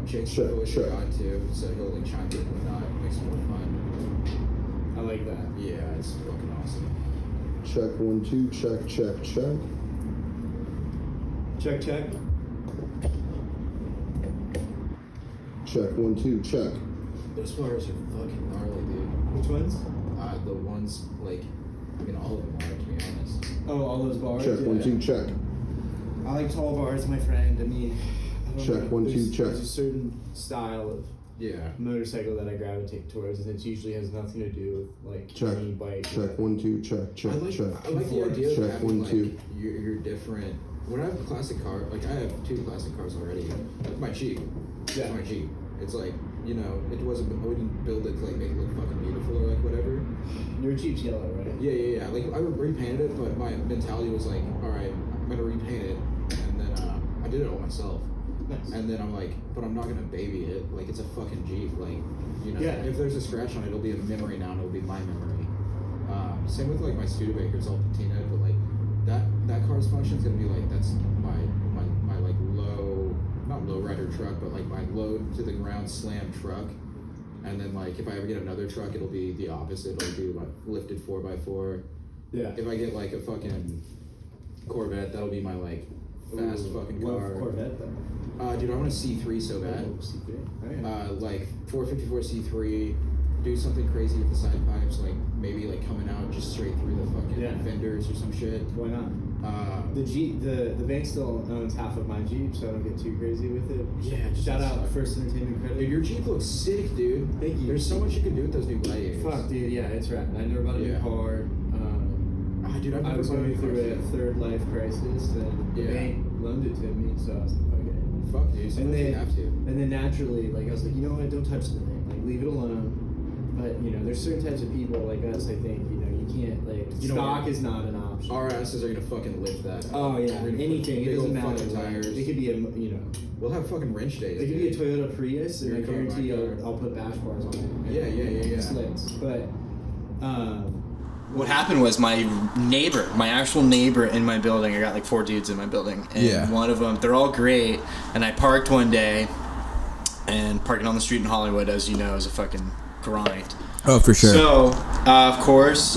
chicks with a guy too, so he'll like chime in and whatnot. It makes it more fun. I like that. Yeah, it's fucking awesome. Check 1 2. Check. Check. Check 1 2. Check. Those bars are fucking gnarly, dude. Which ones? The ones like, I mean, all of them are, to be honest. Oh, all those bars. Check 1 2. Check. I like tall bars, my friend. I mean, I don't Check know. 1 2. Check. There's a certain style of Yeah. motorcycle that I gravitate towards, and it usually has nothing to do with like Check. any bike. Check 1 2. Check. I like the idea of Check having 1 like 2. you're different. When I have a classic car, like I have 2 classic cars already. Like my Jeep. Yeah. It's my Jeep. It's like, you know, I wouldn't build it to like make it look fucking beautiful or like whatever. Your Jeep's yellow, right? Yeah. Like I would repaint it, but my mentality was like, all right, I'm gonna repaint it, and then I did it all myself. Nice. And then I'm like, but I'm not gonna baby it. Like it's a fucking Jeep. Like, you know, Yeah. if there's a scratch on it, it'll be a memory now, and it'll be my memory. Same with like my Studebaker, it's all patina, but like that car's function is gonna be like that's my like not low rider truck, but like my low to the ground slam truck. And then like if I ever get another truck, it'll be the opposite. It'll be my lifted 4x4. Yeah. If I get like a fucking Corvette, that'll be my like fast fucking car. What Corvette though? Dude, I want a C3 so bad. C3. Right. Like 454 C3. Do something crazy with the side pipes, like maybe like coming out just straight through the fucking fenders or some shit. Why not? The Jeep, the bank still owns half of my Jeep, so I don't get too crazy with it. Yeah, just shout out First Entertainment Credit. Dude, your Jeep looks sick, dude. Thank you. There's so much you can do with those new gladiators. Fuck, dude, yeah, it's rad. I never bought a new car. Dude, I was going through a third life crisis, and the bank loaned it to me, so I was like, fuck it. Fuck, dude. And then, you have to. And then naturally, like, I was like, you know what, don't touch the thing. Like, leave it alone. But, you know, there's certain types of people like us, I think, you know, you can't, like, stock is not an option. Our asses are gonna fucking lift that. Oh, yeah, anything. It doesn't matter. Tires. It could be a, you know. We'll have fucking wrench days. It could be a Toyota Prius, and I guarantee I'll put bash bars on it. Yeah. Slits. But, what happened was my actual neighbor in my building, I got like 4 dudes in my building, and one of them, they're all great, and I parked one day, and parking on the street in Hollywood, as you know, is a fucking grind. Oh, for sure. So, of course,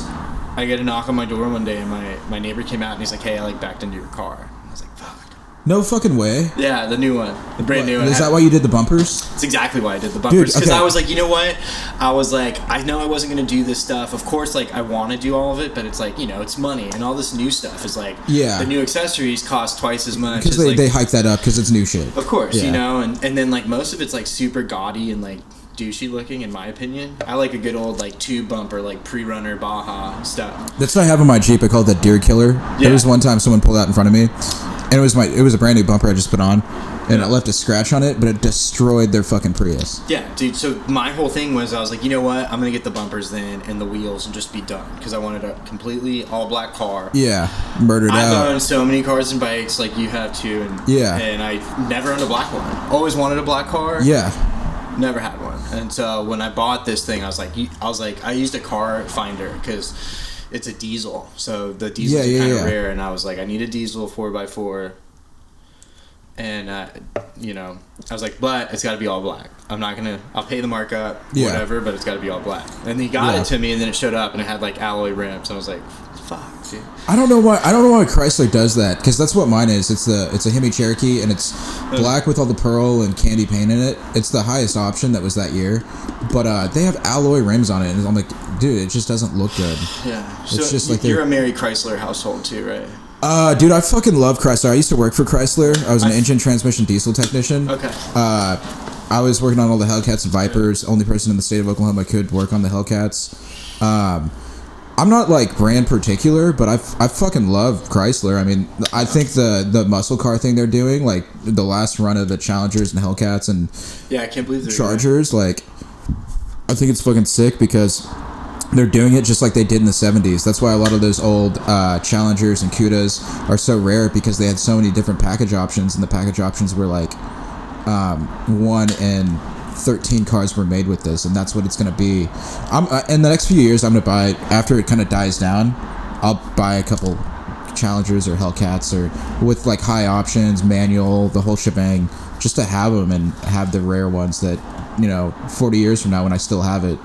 I get a knock on my door one day, and my neighbor came out, and he's like, hey, I like backed into your car. And I was like, fuck. No fucking way. Yeah, the new one. The brand new one. Is that why you did the bumpers? That's exactly why I did the bumpers. Because okay. I was like, you know what? I was like, I know I wasn't going to do this stuff. Of course, like, I want to do all of it, but it's like, you know, it's money. And all this new stuff is like, the new accessories cost twice as much. Because they hike that up because it's new shit. Of course, you know, and then, like, most of it's, like, super gaudy and, like, douchey looking, in my opinion. I like a good old, like, tube bumper, like, pre-runner Baja stuff. That's what I have on my Jeep. I call it the Deer Killer. There was one time someone pulled out in front of me, and it was a brand new bumper I just put on, and it left a scratch on it, but it destroyed their fucking Prius. Yeah, dude, so my whole thing was, I was like, you know what, I'm gonna get the bumpers then and the wheels and just be done, because I wanted a completely all black car. Yeah, murdered out. I've owned so many cars and bikes like you have too, and I never owned a black one. Always wanted a black car. Yeah. Never had one. And so when I bought this thing, I was like, I used a car finder because it's a diesel. So the diesels are kind of rare. And I was like, I need a diesel 4x4. And, you know, I was like, but it's got to be all black. I'll pay the markup, whatever, but it's got to be all black. And he got it to me, and then it showed up, and it had, like, alloy rims. And I was like, fuck, dude. I don't know why Chrysler does that, because that's what mine is. It's a Hemi Cherokee, and it's black with all the pearl and candy paint in it. It's the highest option that was that year. But they have alloy rims on it, and I'm like, dude, it just doesn't look good. Yeah. It's so just like you're a Mary Chrysler household, too, right? Dude, I fucking love Chrysler. I used to work for Chrysler. I was an engine transmission diesel technician. Okay. I was working on all the Hellcats and Vipers. Only person in the state of Oklahoma could work on the Hellcats. I'm not like brand particular, but I fucking love Chrysler. I mean, I think the muscle car thing they're doing, like the last run of the Challengers and Hellcats and I can't believe they're Chargers, like I think it's fucking sick because they're doing it just like they did in the 70s. That's why a lot of those old Challengers and Cudas are so rare, because they had so many different package options, and the package options were like 1 in 13 cars were made with this, and that's what it's going to be. In the next few years, I'm going to buy, after it kind of dies down, I'll buy a couple Challengers or Hellcats or with like high options, manual, the whole shebang, just to have them and have the rare ones that, 40 years from now when I still have it,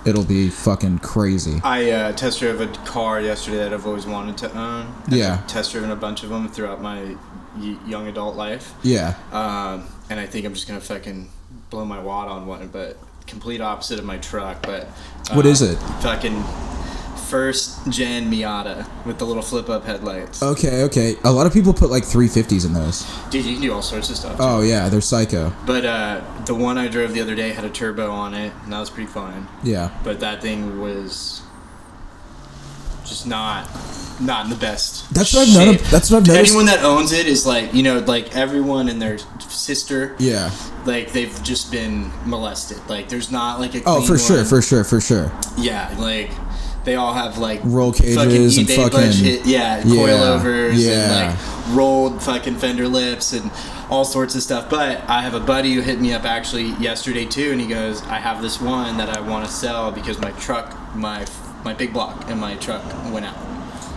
it'll be fucking crazy. I test drove a car yesterday that I've always wanted to own. Yeah. I've test driven a bunch of them throughout my young adult life. Yeah. And I think I'm just gonna fucking blow my wad on one, but complete opposite of my truck. But what is it? Fucking first gen Miata with the little flip up headlights. Okay. A lot of people put like 350s in those. Dude, you can do all sorts of stuff. Oh yeah, they're psycho. But the one I drove the other day had a turbo on it, and that was pretty fun. Yeah. But that thing was just not in the best. That's what I've noticed. Anyone that owns it is like, like everyone and their sister. Yeah. Like they've just been molested. Like there's not like a clean for one. sure. Yeah, like they all have like roll cages and fucking coilovers and like rolled fucking fender lips and all sorts of stuff. But I have a buddy who hit me up actually yesterday too, and he goes, I have this one that I want to sell because my truck, my big block and my truck went out.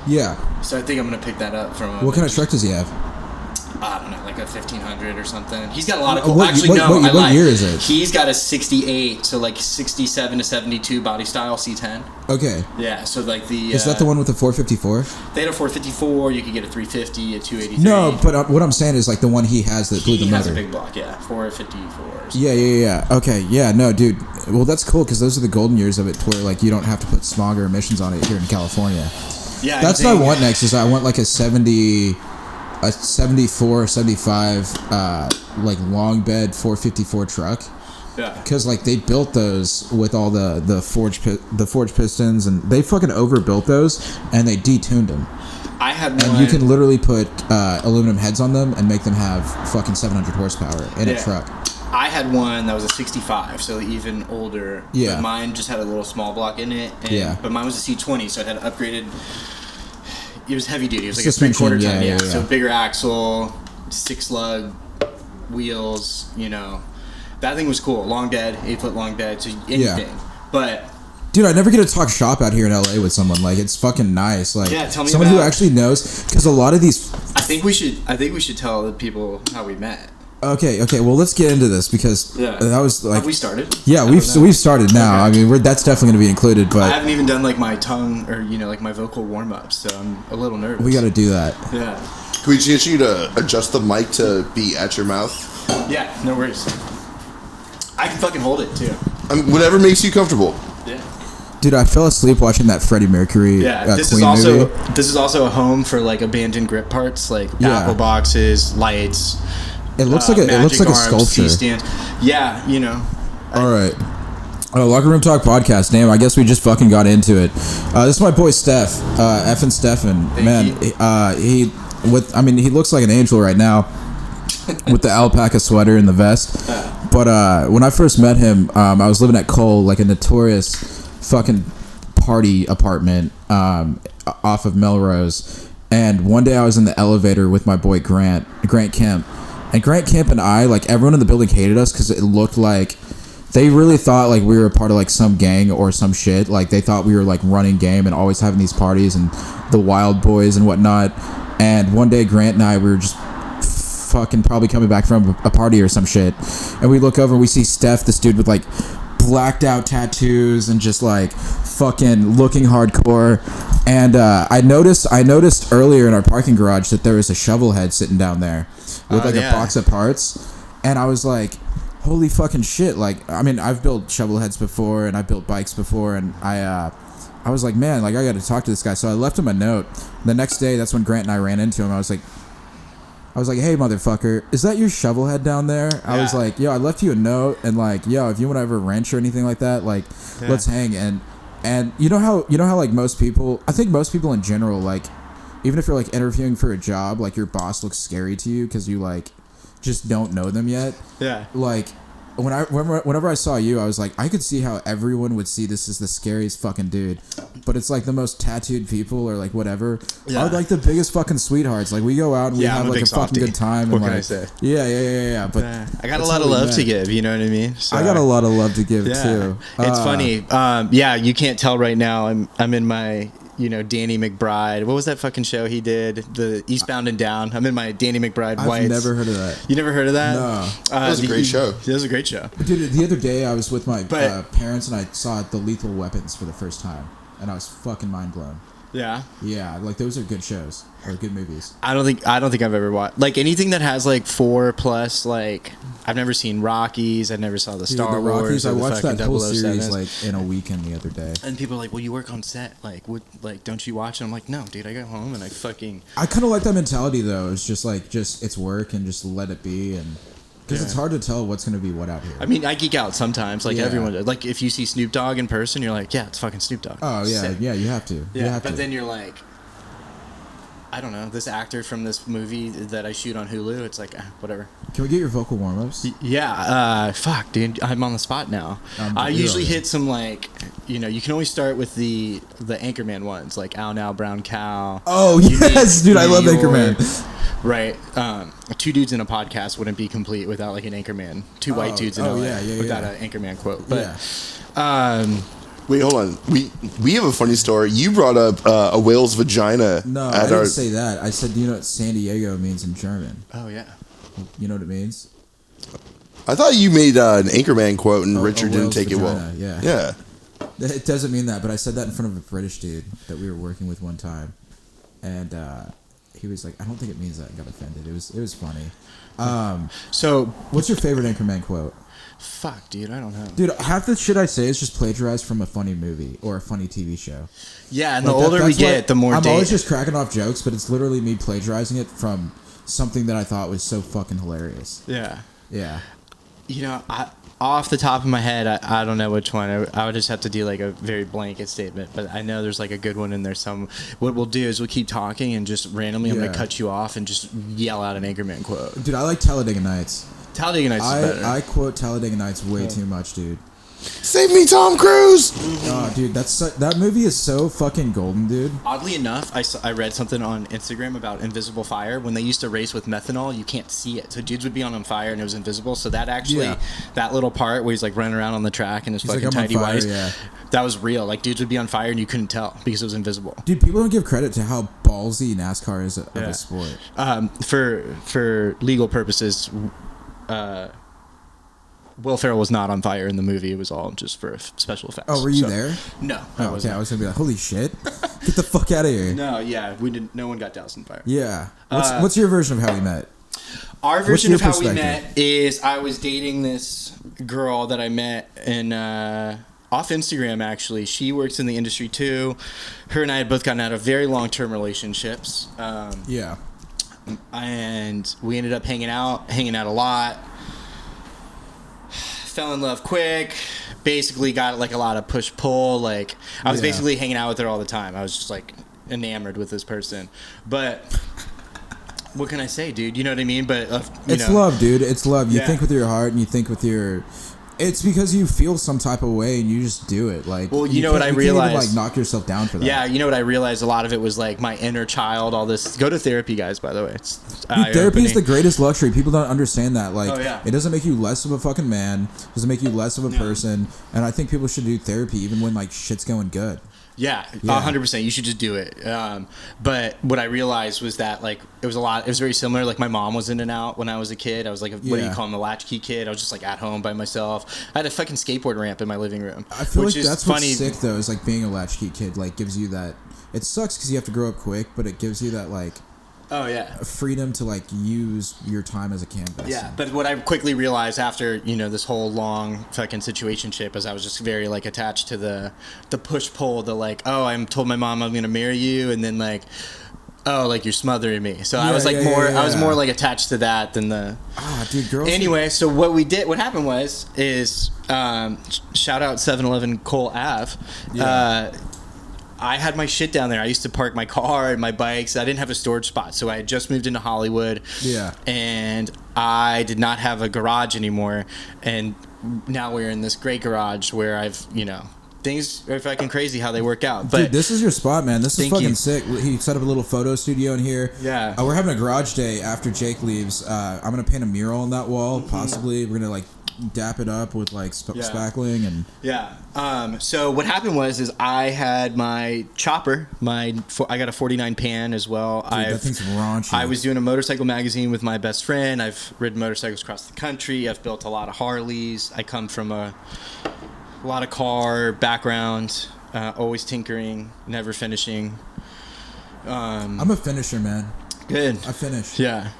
Yeah. So I think I'm gonna pick that up from him. What kind of truck does he have? I don't know, like a 1500 or something. He's got a lot of cool. What year is it? He's got a 68, so like 67 to 72 body style C10. Okay. Yeah, so like the. Is that the one with the 454? They had a 454. You could get a 350, a 283. No, but what I'm saying is like the one he has that blew the motor. He has a big block, yeah, 454. Yeah. Okay, yeah, no, dude. Well, that's cool because those are the golden years of it, to where like you don't have to put smog or emissions on it here in California. Yeah, that's what I want next. Is I want like a 74, 75, like long bed 454 truck. Yeah. Because like they built those with all the forged pistons, and they fucking overbuilt those, and they detuned them. I had one. And you can literally put aluminum heads on them and make them have fucking 700 horsepower in a truck. I had one that was a 65, so even older. Yeah. But mine just had a little small block in it. But mine was a C20, so it had upgraded. It was heavy duty. It was like suspension, a 3/4 ton. Yeah. So bigger axle, 6 lug wheels. That thing was cool. Long bed, 8-foot long bed. So anything. Yeah. But. Dude, I never get to talk shop out here in LA with someone. Like, it's fucking nice. Like, tell me someone who actually knows, because a lot of these. I think we should tell the people how we met. Okay. Well, let's get into this because that was like. Have we started? Yeah, we've started now. Okay. I mean, that's definitely going to be included. But I haven't even done like my tongue or like my vocal warm ups, so I'm a little nervous. We got to do that. Yeah. Can we get you to adjust the mic to be at your mouth? Yeah, no worries. I can fucking hold it too. Whatever makes you comfortable. Yeah. Dude, I fell asleep watching that Freddie Mercury this Queen movie. This is also a home for like abandoned grip parts, like apple boxes, lights. It looks like a sculpture. C-stands. Yeah, All right. Locker Room Talk podcast. Damn, I guess we just fucking got into it. This is my boy Stef, F and Stefan. He looks like an angel right now with the alpaca sweater and the vest. But when I first met him, I was living at Cole, like a notorious fucking party apartment off of Melrose. And one day I was in the elevator with my boy Grant Kemp. And Grant Kemp and I, like, everyone in the building hated us because it looked like they really thought like we were a part of like some gang or some shit. Like they thought we were like running game and always having these parties and the Wild Boys and whatnot. And one day Grant and I, we were just fucking probably coming back from a party or some shit, and we look over and we see Stef, this dude with like blacked out tattoos and just like fucking looking hardcore. And I noticed earlier in our parking garage that there was a shovel head sitting down there with a box of parts, and I was like, holy fucking shit. Like, I mean, I've built shovel heads before and I've built bikes before, and I was like, man, like I got to talk to this guy. So I left him a note. The next day, that's when Grant and I ran into him. I was like, hey, motherfucker, is that your shovel head down there? Yeah. I was like, yo, I left you a note, and like, yo, if you want to ever wrench or anything like that, like, let's hang. And you know how like most people, I think most people in general, like, even if you're like interviewing for a job, like your boss looks scary to you because you like just don't know them yet. Yeah. Like, whenever I saw you, I was like, I could see how everyone would see this as the scariest fucking dude, but it's like the most tattooed people or like whatever are like the biggest fucking sweethearts. Like we go out and we have like a fucking good time. What and, can like, I say? Yeah. But I got a lot of love to give. You know what I mean? So, I got a lot of love to give too. It's funny. You can't tell right now. I'm in my Danny McBride. What was that fucking show he did? The Eastbound and Down. I'm in my Danny McBride whites. I've never heard of that. You never heard of that? No. That was a great show. It was a great show. Dude, the other day I was with my parents and I saw The Lethal Weapons for the first time, and I was fucking mind blown. Yeah. Yeah, like those are good shows or good movies. I don't think I've ever watched like anything that has like 4+. Like I've never seen Rockies. I never saw the Star Wars. Rockies, I watched that whole 007s. series like in a weekend the other day. And people are like, "Well, you work on set. Like, don't you watch?" And I'm like, "No, dude. I got home and I kind of like that mentality though. It's just like it's work and just let it be and. Because it's hard to tell what's going to be what out here. I mean, I geek out sometimes. Like everyone does. Like if you see Snoop Dogg in person, you're like, yeah, it's fucking Snoop Dogg. Oh yeah, Sick. yeah, you have to. Yeah, then you're like, I don't know, this actor from this movie that I shoot on Hulu. It's like, whatever. Can we get your vocal warm-ups? Yeah. Fuck, dude. I'm on the spot now. I usually hit some like, you can always start with the Anchorman ones, like Ow Now Brown Cow. Oh yes, dude, I love Anchorman. Right. 2 dudes in a podcast wouldn't be complete without like an Anchorman. 2 white dudes in LA without an Anchorman quote. But wait, hold on. We have a funny story. You brought up a whale's vagina. No, I didn't say that. I said, do you know what San Diego means in German? Oh yeah. You know what it means? I thought you made an Anchorman quote and Richard didn't take vagina, it well. Yeah. It doesn't mean that, but I said that in front of a British dude that we were working with one time, and he was like, "I don't think it means that," and got offended. It was funny. So, what's your favorite Anchorman quote? Fuck, dude, I don't know. Dude, half the shit I say is just plagiarized from a funny movie or a funny TV show. Yeah, and like the older we get, the more I'm always just cracking off jokes, but it's literally me plagiarizing it from something that I thought was so fucking hilarious. Yeah. Yeah. Off the top of my head, I don't know which one. I would just have to do like a very blanket statement, but I know there's like a good one in there. What we'll do is we'll keep talking and just randomly I'm gonna cut you off and just yell out an Anchorman quote. Dude, I like Talladega Nights. Talladega Nights is better. I quote Talladega Nights way too much, dude. Save me, Tom Cruise! Oh, dude, that movie is so fucking golden, dude. Oddly enough, I read something on Instagram about invisible fire. When they used to race with methanol, you can't see it. So dudes would be on fire and it was invisible. So that actually, that little part where he's like running around on the track in his fucking tidy whities, that was real. Like dudes would be on fire and you couldn't tell because it was invisible. Dude, people don't give credit to how ballsy NASCAR is of a sport. For legal purposes, Will Ferrell was not on fire in the movie. It was all just for special effects. Oh, were you there? No. Oh, okay. I was gonna be like, holy shit, get the fuck out of here. No, yeah, we didn't. No one got doused in fire. Yeah. What's your version of how we met? Our version of how we met is I was dating this girl that I met in off Instagram. Actually, she works in the industry too. Her and I had both gotten out of very long-term relationships. And we ended up hanging out a lot. Fell in love quick. Basically got like a lot of push-pull. Like I was basically hanging out with her all the time. I was just like enamored with this person. But what can I say, dude? You know what I mean? But it's love, dude. It's love. You think with your heart and you think with your... It's because you feel some type of way and you just do it. Like, well, you know what I realized? You can't even, like, knock yourself down for that. Yeah, you know what I realized? A lot of it was like my inner child. All this. Go to therapy, guys. By the way, dude, therapy is the greatest luxury. People don't understand that. Like, it doesn't make you less of a fucking man. It doesn't make you less of a person. And I think people should do therapy even when like shit's going good. Yeah, 100%. You should just do it. But what I realized was that like it was very similar. Like my mom was in and out when I was a kid. I was like, what do you call him, a latchkey kid? I was just like at home by myself. I had a fucking skateboard ramp in my living room. I feel like that's funny. What's sick though is like being a latchkey kid like gives you that. It sucks because you have to grow up quick, but it gives you that like. Oh yeah, freedom to like use your time as a canvas. Yeah, but what I quickly realized after this whole long fucking situationship is I was just very like attached to the push pull, the like, oh, I'm told my mom I'm gonna marry you, and then like, oh, like you're smothering me. So I was like I was more like attached to that than the. Ah, dude, girls. Anyway, so what happened is shout out 7-Eleven Cole Ave. Yeah. I had my shit down there. I used to park my car and my bikes. I didn't have a storage spot, so I had just moved into Hollywood. Yeah. And I did not have a garage anymore. And now we're in this great garage where I've, things are fucking crazy how they work out. But dude, this is your spot, man. This is fucking sick. He set up a little photo studio in here. Yeah. We're having a garage day after Jake leaves. I'm gonna paint a mural on that wall. Possibly, we're gonna like dap it up with like spackling and so what happened was I had my chopper, I got a 49 Pan as well. Dude, that thing's raunchy. I was doing a motorcycle magazine with my best friend. I've ridden motorcycles across the country. I've built a lot of Harleys. I come from a lot of car background, always tinkering, never finishing. I'm a finisher, man. Good. I finish. Yeah.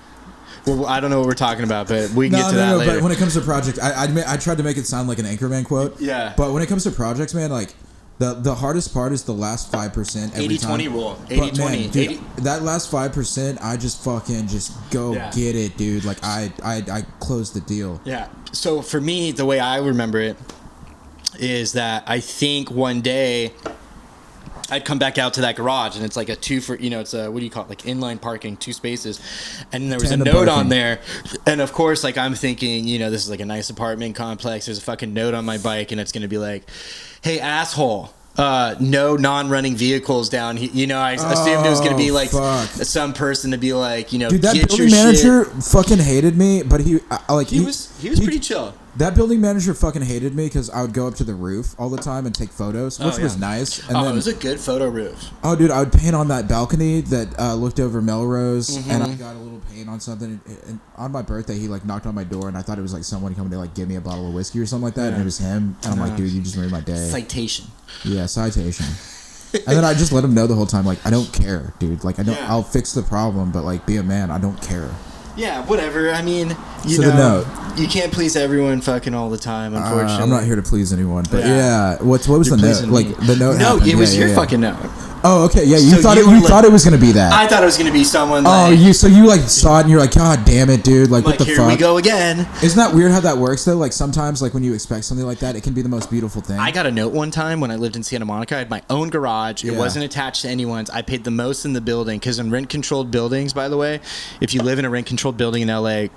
Well, I don't know what we're talking about, but we can get to that later. But when it comes to projects, I tried to make it sound like an Anchorman quote. Yeah. But when it comes to projects, man, like the hardest part is the last 5% every 80-20 time. rule. 80-20. 80. That last 5%, I just fucking go get it, dude. Like I closed the deal. Yeah. So for me, the way I remember it is that I think one day I'd come back out to that garage and it's like a it's a, what do you call it? Like inline parking, 2 spaces. And there was a note on there. And of course, like I'm thinking, this is like a nice apartment complex. There's a fucking note on my bike and it's going to be like, hey, asshole. No non-running vehicles down here. I assumed it was going to be like some person to be like, dude, that building manager fucking hated me, but he was pretty chill. That building manager fucking hated me because I would go up to the roof all the time and take photos, which was nice. And then, it was a good photo roof. Oh, dude, I would paint on that balcony that looked over Melrose, and I got a little paint on something. And on my birthday, he like knocked on my door, and I thought it was like someone coming to like give me a bottle of whiskey or something like that, and it was him. And I'm like, dude, you just made my day. Citation. Yeah, citation. And then I just let him know the whole time, like, I don't care, dude. Like, I'll fix the problem, but like, be a man. I don't care. Yeah, whatever. I mean, the note. You can't please everyone fucking all the time, unfortunately. I'm not here to please anyone, but what was the note? Like the note. No, happened. it was your fucking note. Oh, okay, yeah. You thought it was gonna be that. I thought it was gonna be someone. Oh, you like saw it and you're like, God damn it, dude! Like what the fuck? Here we go again. Isn't that weird how that works though? Like sometimes, like when you expect something like that, it can be the most beautiful thing. I got a note one time when I lived in Santa Monica. I had my own garage. It wasn't attached to anyone's. I paid the most in the building because in rent-controlled buildings, by the way, if you live in a rent-controlled building in LA.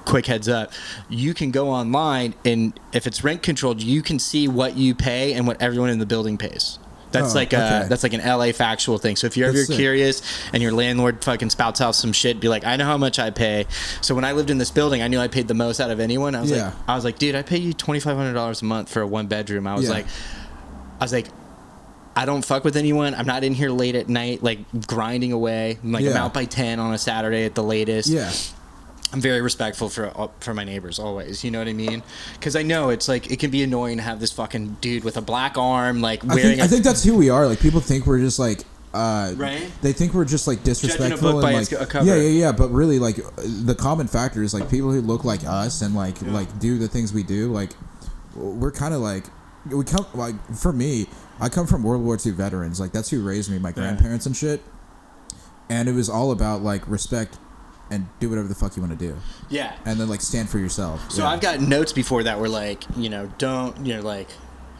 Quick heads up, you can go online and if it's rent controlled, you can see what you pay and what everyone in the building pays. That's that's like an LA factual thing. So if you're ever curious and your landlord fucking spouts out some shit, be like, I know how much I pay. So when I lived in this building, I knew I paid the most out of anyone. I was like, dude, I pay you $2,500 a month for a 1-bedroom. I was like, I don't fuck with anyone. I'm not in here late at night, like grinding away. I'm out by 10 on a Saturday at the latest. Yeah. I'm very respectful for my neighbors always. You know what I mean? Because I know it's like it can be annoying to have this fucking dude with a black arm like wearing. I think that's who we are. Like people think we're just like. Right? They think we're just like disrespectful. Judging a book by and, like, its cover. Yeah. But really, like the common factor is like people who look like us and like do the things we do. Like we're kind of like we come like for me. I come from World War II veterans. Like that's who raised me. My grandparents and shit. And it was all about like respect. And do whatever the fuck you want to do. Yeah. And then, like, stand for yourself. So I've got notes before that were like, like,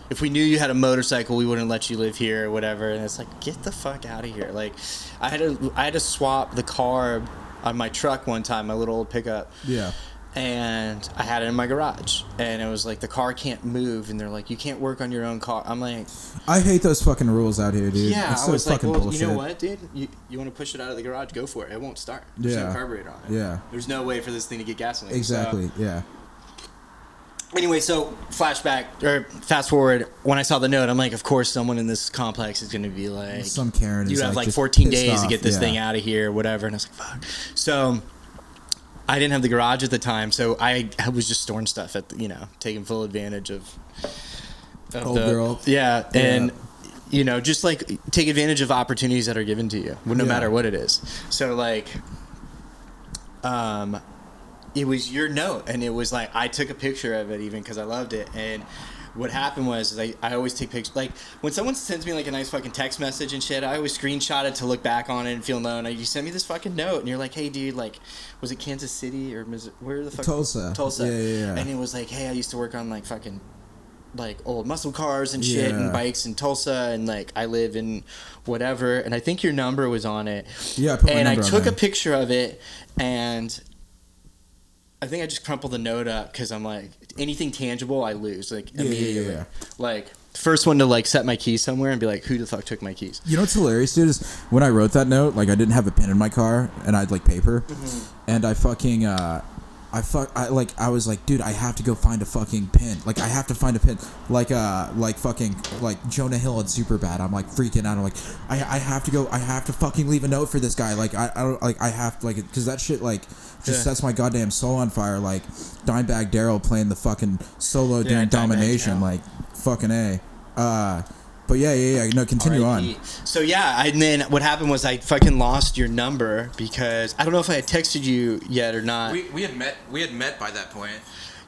if we knew you had a motorcycle, we wouldn't let you live here or whatever. And it's like, get the fuck out of here. Like, I had to swap the carb on my truck one time, my little old pickup. Yeah. And I had it in my garage. And it was like, the car can't move. And they're like, you can't work on your own car. I'm like... I hate those fucking rules out here, dude. Yeah, it's I was like, well, bullshit. you know what, dude? You want to push it out of the garage? Go for it. It won't start. There's no carburetor on it. Yeah. There's no way for this thing to get gasoline. Exactly, so. Anyway, so fast forward, when I saw the note, I'm like, of course someone in this complex is going to be like... Some Karen you is have like just 14 days off. to get this thing out of here or whatever. And I was like, fuck. So... I didn't have the garage at the time, so I was just storing stuff at taking full advantage of old girl. Yeah, and just like take advantage of opportunities that are given to you, no matter what it is. So like, it was your note, and it was like I took a picture of it even because I loved it. And what happened was I always take pictures. Like when someone sends me like a nice fucking text message and shit, I always screenshot it to look back on it and feel known. You send me this fucking note, and you're like, hey dude, like, was it Kansas City or where the fuck? Tulsa. Yeah. And it was like, hey, I used to work on like fucking like old muscle cars and shit and bikes in Tulsa, and like I live in whatever. And I think your number was on it. Yeah. I put my and I number took on a picture of it, and I think I just crumpled the note up because I'm like, anything tangible I lose like immediately. Yeah. Like first one to like set my keys somewhere and be like, who the fuck took my keys? You know what's hilarious, dude, is when I wrote that note, like I didn't have a pen in my car and I had like paper, and I fucking I I was like, dude, I have to go find a fucking pin. Like, I have to find a pin. Like fucking, like, Jonah Hill at Superbad. I'm, like, freaking out. I'm like, I have to go. I have to fucking leave a note for this guy. Like, I don't, like, I have to, like, because that shit, like, just sets my goddamn soul on fire. Like, Dimebag Darrell playing the fucking solo during Domination. Like, fucking A. But yeah. No, continue on. So yeah, and then what happened was I fucking lost your number because I don't know if I had texted you yet or not. We had met by that point.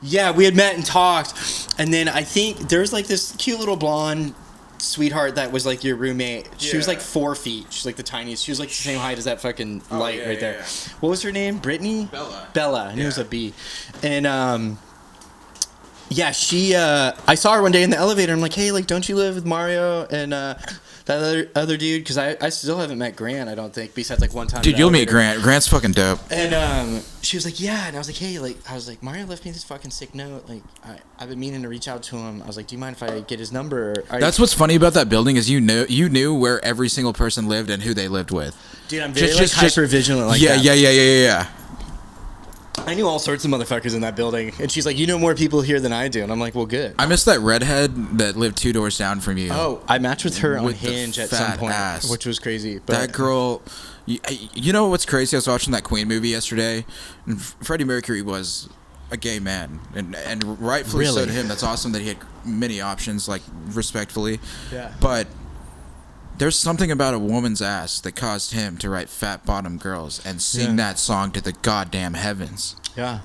Yeah, we had met and talked, and then I think there's like this cute little blonde sweetheart that was like your roommate. She was like 4 feet. She's like the tiniest. She was like the same height as that fucking light right there. Yeah. What was her name? Brittany? Bella. And it was a B. And yeah, she. I saw her one day in the elevator. I'm like, hey, like, don't you live with Mario and that other dude? Because I still haven't met Grant. I don't think. Besides, like, one time. Dude, you'll meet Grant. Grant's fucking dope. And she was like, yeah. And I was like, hey, like, Mario left me this fucking sick note. Like, I've been meaning to reach out to him. I was like, do you mind if I get his number? That's what's funny about that building is you knew where every single person lived and who they lived with. Dude, I'm very hyper vigilant like that. Yeah. I knew all sorts of motherfuckers in that building. And she's like, you know more people here than I do. And I'm like, well, good. I miss that redhead that lived 2 doors down from you. Oh, I matched with her on Hinge at some point, which was crazy. But that girl, you know what's crazy? I was watching that Queen movie yesterday, and Freddie Mercury was a gay man, and rightfully so to him. That's awesome that he had many options, like, respectfully. Yeah. But there's something about a woman's ass that caused him to write Fat Bottom Girls and sing that song to the goddamn heavens. Yeah.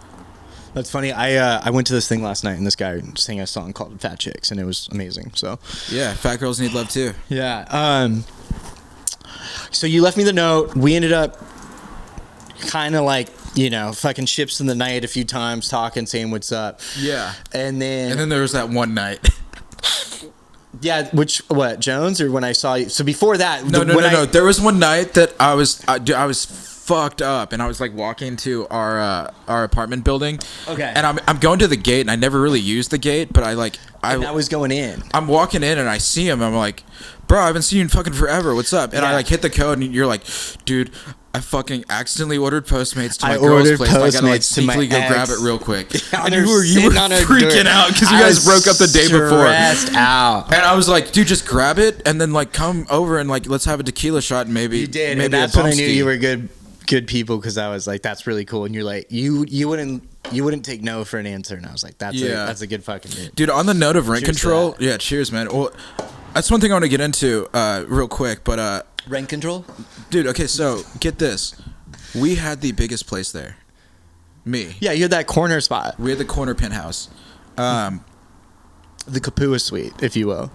That's funny. I went to this thing last night and this guy sang a song called Fat Chicks and it was amazing. So yeah, fat girls need love too. Yeah. So you left me the note. We ended up kind of like, fucking ships in the night a few times, talking, saying what's up. Yeah. And then there was that one night. Yeah, Jones, or when I saw you? So before that, no. There was one night that I was fucked up, and I was like walking to our apartment building. Okay. And I'm going to the gate, and I never really used the gate, but I was going in. I'm walking in, and I see him. I'm like, bro, I haven't seen you in fucking forever. What's up? And I like hit the code, and you're like, dude, I fucking accidentally ordered Postmates to my girl's place. I gotta like sneakily go grab it real quick. And you were freaking out because you guys broke up the day before. Stressed out. And I was like, dude, just grab it and then like come over and like let's have a tequila shot and maybe you did. Maybe and that's when I knew you were good people because I was like, that's really cool. And you're like, you wouldn't take no for an answer. And I was like, that's a good fucking dude. On the note of rent control, cheers, man. Well, that's one thing I want to get into real quick, but rent control? Dude, okay, so get this. We had the biggest place there. Me. Yeah, you had that corner spot. We had the corner penthouse. The Kapua Suite, if you will.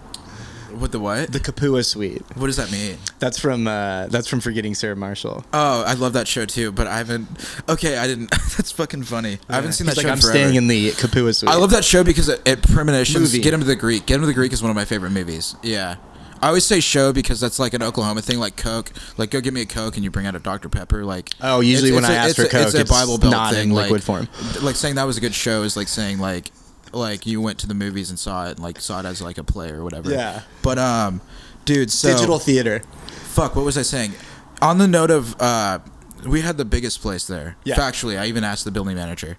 What the what? The Kapua Suite. What does that mean? That's from Forgetting Sarah Marshall. Oh, I love that show too, but I haven't. Okay, I didn't. That's fucking funny. Yeah. I haven't seen that show. I'm staying in the Kapua Suite. I love that show because it premonitions. Get Him to the Greek. Get Him to the Greek is one of my favorite movies. Yeah. I always say show because that's like an Oklahoma thing, like Coke. Like, go get me a Coke and you bring out a Dr. Pepper. Like, usually when I ask for Coke, it's a Bible Belt not thing. In liquid form. Like saying that was a good show is like saying like you went to the movies and saw it and like saw it as like a play or whatever. Yeah. But dude, so digital theater. Fuck, what was I saying? On the note of we had the biggest place there. Yeah. Factually, I even asked the building manager.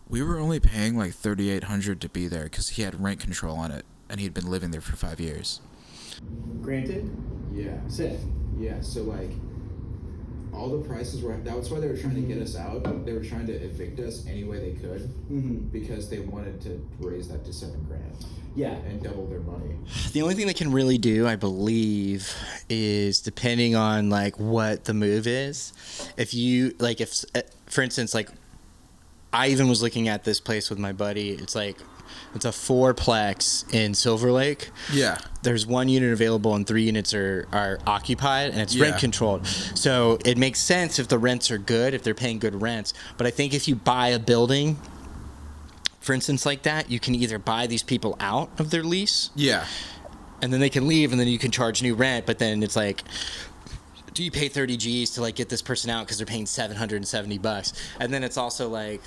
We were only paying like $3,800 to be there because he had rent control on it. And he'd been living there for 5 years. Granted? Yeah. Sick. Yeah, so like all the prices were, that's why they were trying to get us out. They were trying to evict us any way they could because they wanted to raise that to $7,000. Yeah. And double their money. The only thing they can really do, I believe, is depending on like what the move is. If you like, if for instance, like I even was looking at this place with my buddy. It's a 4-plex in Silver Lake. Yeah. There's 1 unit available and 3 units are occupied and it's rent controlled. So it makes sense if the rents are good, if they're paying good rents. But I think if you buy a building, for instance, like that, you can either buy these people out of their lease. Yeah. And then they can leave and then you can charge new rent. But then it's like, do you pay 30 G's to like get this person out because they're paying $770? And then it's also like,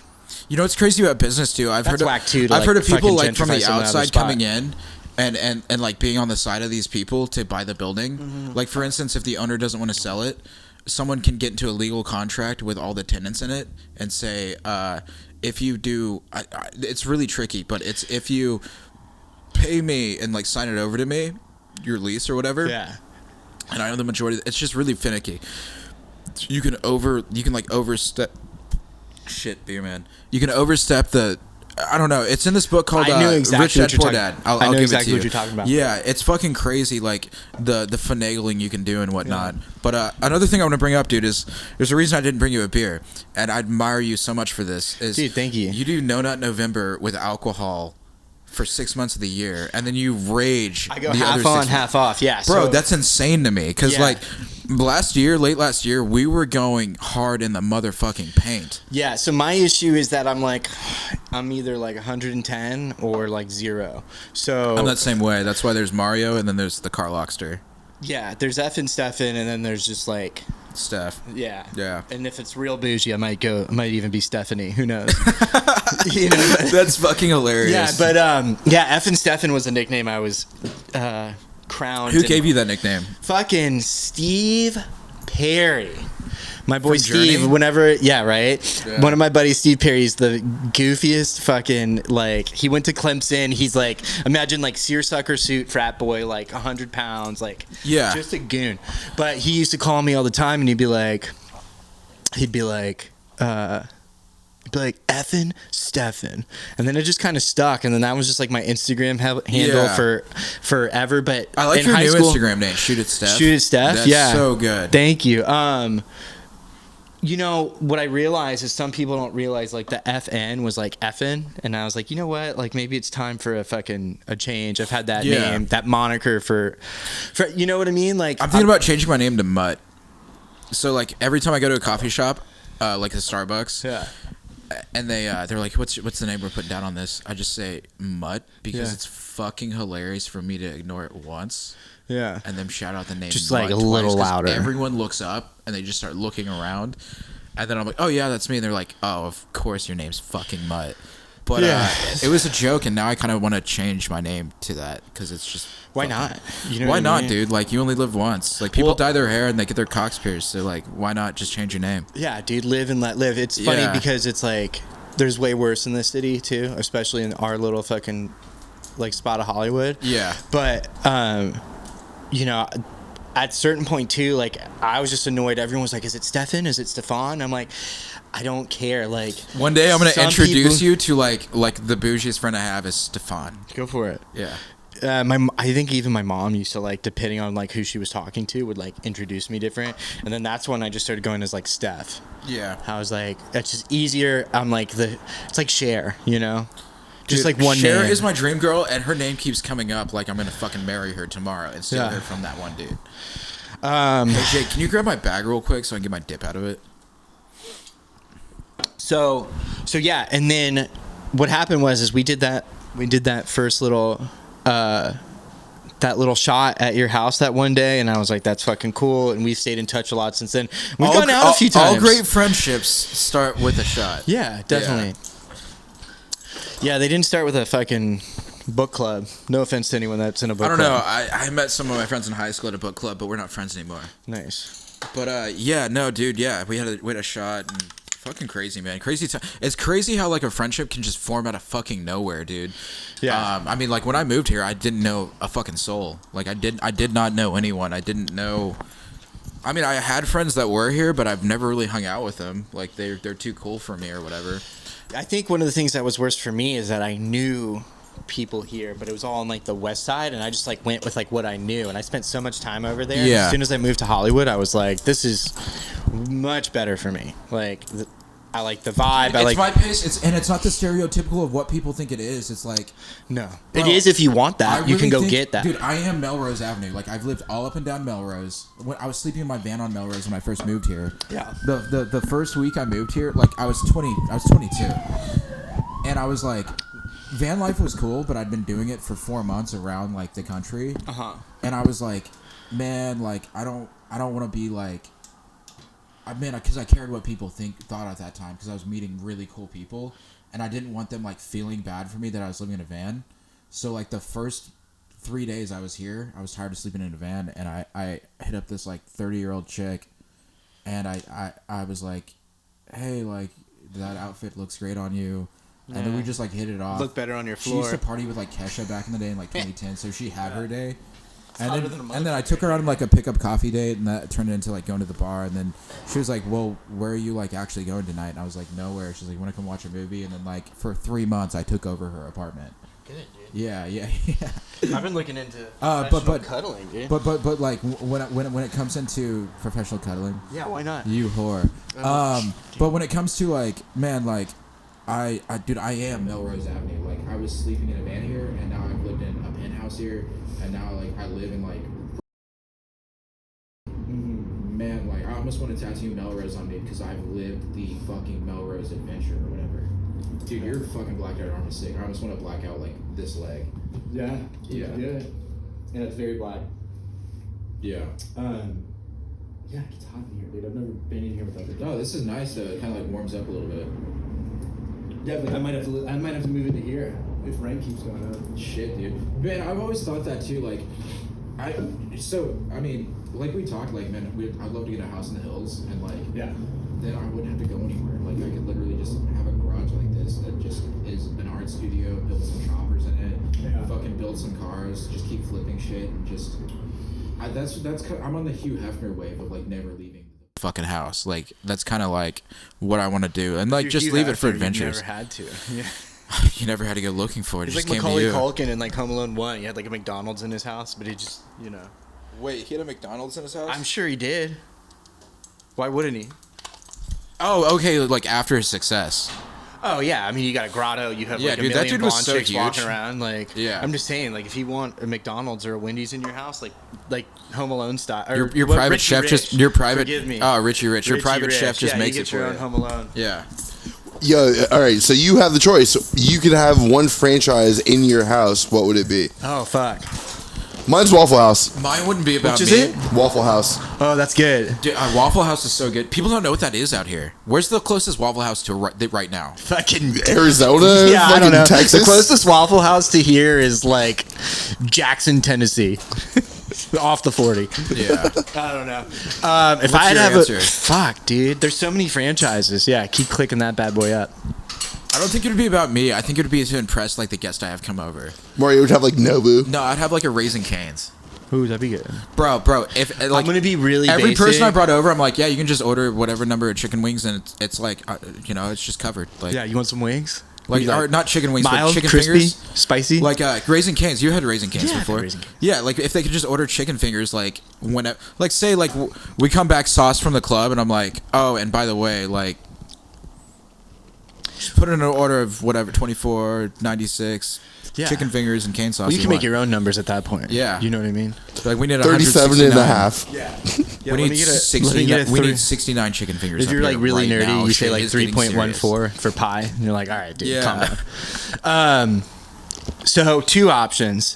you know what's crazy about business too? I've heard of people like from the outside coming in and like being on the side of these people to buy the building. Like for instance, if the owner doesn't want to sell it, someone can get into a legal contract with all the tenants in it and say, if you do, it's really tricky, but it's if you pay me and like sign it over to me, your lease or whatever. Yeah. And I know the majority. It's just really finicky. You can like overstep. Shit, beer man. You can overstep the. I don't know. It's in this book called I knew exactly Rich Dad Poor Dad. I'll know give exactly it to you. what you're talking about. Yeah, it's fucking crazy, like the finagling you can do and whatnot. Yeah. But another thing I want to bring up, dude, is there's a reason I didn't bring you a beer, and I admire you so much for this. Dude, thank you. You do No Nut November with alcohol for 6 months of the year, and then you rage. I go the half other on, 6 half off. Yeah, bro, so, that's insane to me. Because like late last year, we were going hard in the motherfucking paint. Yeah. So my issue is that I'm either like 110 or like 0. So I'm that same way. That's why there's Mario, and then there's the Car Lockster. Yeah, there's F and Stefan, and then there's just like Stef. Yeah. Yeah. And if it's real bougie, I might even be Stephanie. Who knows? You know, that's fucking hilarious. Yeah, but F and Stefan was a nickname I was crowned. Who gave you that nickname? Fucking Steve Perry. My boy From Steve, Journey? whenever, yeah, right? Yeah. One of my buddies, Steve Perry's the goofiest fucking, like, he went to Clemson. He's like, imagine like seersucker suit, frat boy, like 100 pounds, like, yeah, just a goon. But he used to call me all the time and he'd be like, effing Stefan. And then it just kind of stuck. And then that was just like my Instagram handle for forever. But I like in your high new school, Instagram name, Shootitsstef. Shootitsstef, That's yeah. so good. Thank you. You know, what I realized is some people don't realize like the FN was like effin'. And I was like, you know what? Like maybe it's time for a change. I've had that name, that moniker for, you know what I mean? Like I'm thinking about changing my name to Mutt. So like every time I go to a coffee shop, like a Starbucks, and they're like, what's the name we're putting down on this? I just say Mutt because it's fucking hilarious for me to ignore it once. Yeah. And then shout out the name just Mutt like a twice, little louder. Everyone looks up and they just start looking around. And then I'm like, oh yeah, that's me. And they're like, oh, of course your name's fucking Mutt. But it was a joke, and now I kind of want to change my name to that because it's just why not? You know why what I not, mean? dude? Like you only live once. Like people dye their hair and they get their cocks pierced. So like, why not just change your name? Yeah, dude, live and let live. It's funny because it's like there's way worse in this city too, especially in our little fucking like spot of Hollywood. Yeah. But you know, at a certain point too, like I was just annoyed. Everyone was like, "Is it Stefan? Is it Stefan?" I'm like, I don't care. Like one day I'm gonna introduce you to like the bougiest friend I have is Stefan. Go for it. Yeah. I think even my mom used to like, depending on like who she was talking to, would like introduce me different, and then that's when I just started going as like Steph. Yeah. I was like, that's just easier. I'm like it's like Cher, you know. Just Dude, like one Cher name. is my dream girl, and her name keeps coming up like I'm gonna fucking marry her tomorrow and steal her from that one dude. Hey Jake, can you grab my bag real quick so I can get my dip out of it? So yeah, and then what happened was we did that first little that little shot at your house that one day, and I was like, that's fucking cool, and we've stayed in touch a lot since then. We've gone out a few times. All great friendships start with a shot. Yeah, definitely. Yeah, they didn't start with a fucking book club. No offense to anyone that's in a book club. I don't know. I met some of my friends in high school at a book club, but we're not friends anymore. Nice. But yeah, no, dude, yeah, we had a shot, and fucking crazy, man. Crazy time. It's crazy how like a friendship can just form out of fucking nowhere, dude. Yeah. I mean, like when I moved here, I didn't know a fucking soul. Like I did not know anyone. I didn't know. I mean, I had friends that were here, but I've never really hung out with them. Like they're too cool for me or whatever. I think one of the things that was worst for me is that I knew people here, but it was all on like the west side, and I just like went with like what I knew, and I spent so much time over there. Yeah. As soon as I moved to Hollywood, I was like, this is much better for me. Like I like the vibe. It's my pace. It's not the stereotypical of what people think it is. It's like no, bro, it is if you want that. You can go think, get that. Dude, I am Melrose Avenue. Like I've lived all up and down Melrose. When I was sleeping in my van on Melrose when I first moved here. Yeah. The first week I moved here, like I was 22, and I was like, van life was cool, but I'd been doing it for 4 months around like the country. And I was like, man, like I don't want to be like. Because I cared what people thought at that time, because I was meeting really cool people, and I didn't want them like feeling bad for me that I was living in a van. So like the first 3 days I was here, I was tired of sleeping in a van, and I hit up this like 30-year-old chick, and I was like, hey, like that outfit looks great on you. And then we just like hit it off. Look better on your She floor. used to party with like Kesha back in the day in like 2010, so she had her day. hotter And than a then I took her on like a pickup coffee date, and that turned into like going to the bar. And then she was like, "Well, where are you like actually going tonight?" And I was like, "Nowhere." She's like, "Want to come watch a movie?" And then like for 3 months, I took over her apartment. Good, dude. Yeah. I've been looking into but cuddling, dude. But like when it comes into professional cuddling, yeah, why not? you whore. But when it comes to like, man, like, I am Melrose Avenue. Like I was sleeping in a van here, and now I've lived in a penthouse here, and now like I live in like. Man, like I almost want to tattoo Melrose on me because I've lived the fucking Melrose adventure or whatever. Dude, your fucking blacked out arm is sick. I almost want to black out like this leg. Yeah. Yeah. And it's very black. Yeah. Yeah, it gets hot in here, dude. I've never been in here without the. No, this is nice though. It kind of like warms up a little bit. Definitely, I might have to move into here if rent keeps going up. Shit, dude. Man, I've always thought that too. Like, I mean, like we talked, like, man, I'd love to get a house in the hills, and like, Yeah. then I wouldn't have to go anywhere. Like, I could literally just have a garage like this that just is an art studio, build some choppers in it, Yeah. fucking build some cars, just keep flipping shit, and just. I'm on the Hugh Hefner wave of like never leaving the fucking house. Like that's kind of like what I want to do, and like just leave it for adventures. You never had to. Yeah. You never had to go looking for it. He's It just like came to Macaulay you. Culkin in like Home Alone 1. He had like a McDonald's in his house, but he just, Wait, he had a McDonald's in his house? I'm sure he did. Why wouldn't he? Oh, okay, like after his success. Oh yeah, I mean you got a grotto, you have Yeah, like a dude, that million dude was blonde so chicks huge. walking around. Like, Yeah. I'm just saying, like if you want a McDonald's or a Wendy's in your house, like Home Alone style, or Your what, private Richie chef Rich, just your private. Forgive me. Oh, Richie Rich. Your Richie private Rich. chef just yeah, makes you it get for your you. own Home Alone. Yeah. Yeah, all right. So you have the choice. You could have one franchise in your house. What would it be? Oh fuck. Mine's Waffle House. Mine wouldn't be about Which is me. it? Waffle House. Oh, that's good. Dude, Waffle House is so good. People don't know what that is out here. Where's the closest Waffle House to right now? Fucking Arizona? Yeah, I Fucking don't know. Texas? The closest Waffle House to here is like Jackson, Tennessee. Off the 40. Yeah. I don't know. If I had to your have answer? fuck, dude. There's so many franchises. Yeah, keep clicking that bad boy up. I don't think it would be about me. I think it would be to impress like the guest I have come over. Mario would have like Nobu. No, I'd have like a Raising Cane's. Ooh, that'd be good. Bro, if like I'm gonna be really every basic. person I brought over, I'm like, yeah, you can just order whatever number of chicken wings, and it's like, it's just covered. Like, Yeah, you want some wings? like, You or not chicken wings, mild, but chicken crispy, fingers, spicy. like Raising Cane's. You had Raising Cane's Yeah, I've had before. Raising Cane's. Yeah, like if they could just order chicken fingers, like like say like we come back sauced from the club, and I'm like, oh, and by the way, like. Just put in an order of whatever, 24.96 Yeah. chicken fingers and cane sauce. Well, you can make want. your own numbers at that point. Yeah. You know what I mean? Like we need 37 and a 169. half. Yeah. We let need me get a- 60. let me get a We three- need 69 chicken fingers. If you're up like here really right nerdy, now. you say Shit like is getting 3.14 for pie, and you're like, all right, dude, Yeah. calm down. So 2 options.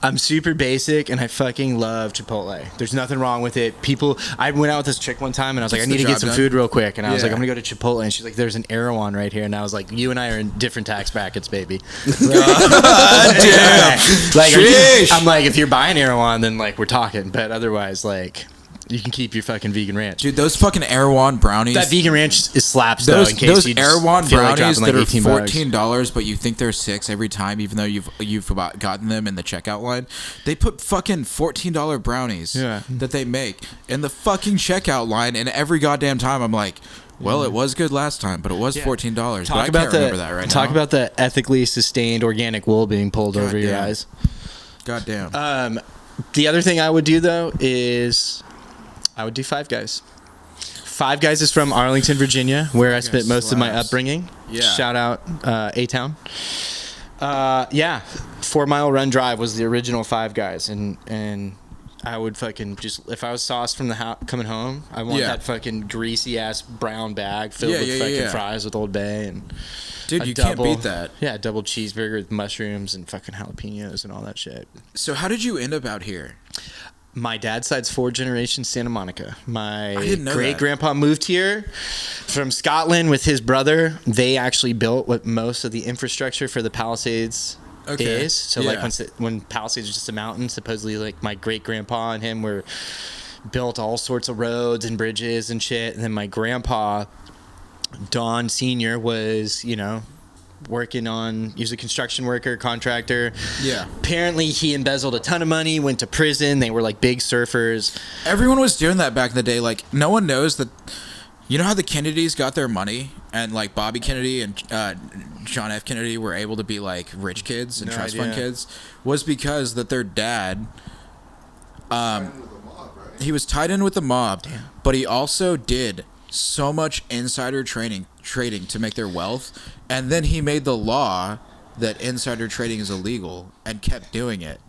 I'm super basic, and I fucking love Chipotle. There's nothing wrong with it. I went out with this chick one time, and I was like, I Gets need the to get job some done. food real quick. And I was like, Yeah. I'm gonna go to Chipotle, and she's like, there's an Erewhon right here, and I was like, you and I are in different tax brackets, baby. Damn. Like, Sheesh. I'm like, if you're buying Erewhon, then like we're talking, but otherwise, like, you can keep your fucking vegan ranch. Dude, those fucking Erewhon brownies. That vegan ranch is slaps though. those In case those you just Erewhon feel like brownies dropping, that like, are $18. $14, but you think they're $6 every time, even though you've about gotten them in the checkout line. They put fucking $14 brownies Yeah. that they make in the fucking checkout line, and every goddamn time I'm like, well, it was good last time, but it was $14. But I can't remember that right now. Talk about the ethically sustained organic wool being pulled over your Goddamn. eyes. Goddamn. The other thing I would do though is I would do Five Guys. Five Guys is from Arlington, Virginia, where I spent most of my slaps. upbringing. Yeah. Shout out A-Town. 4 Mile Run Drive was the original Five Guys, and I would fucking just, if I was sauced from the house coming home, I want Yeah. that fucking greasy ass brown bag filled Yeah, with yeah, fucking yeah. fries with Old Bay and Dude, a you can't beat that. Yeah, double cheeseburger with mushrooms and fucking jalapenos and all that shit. So how did you end up out here? My dad's side's 4th generation Santa Monica. My didn't know that. great grandpa moved here from Scotland with his brother. They actually built what most of the infrastructure for the Palisades is. So like Yeah. when Palisades was just a mountain, supposedly like my great grandpa and him were built all sorts of roads and bridges and shit. And then my grandpa, Don Sr., was, you know, working on, he was a construction worker, contractor. Yeah. Apparently he embezzled a ton of money, went to prison. They were like big surfers. Everyone was doing that back in the day. Like, no one knows that. You know how the Kennedys got their money, and like Bobby Kennedy and John F. Kennedy were able to be like rich kids and trust fund kids, was because that their dad, he was tied in with the mob, but he also did so much insider trading to make their wealth, and then he made the law that insider trading is illegal and kept doing it.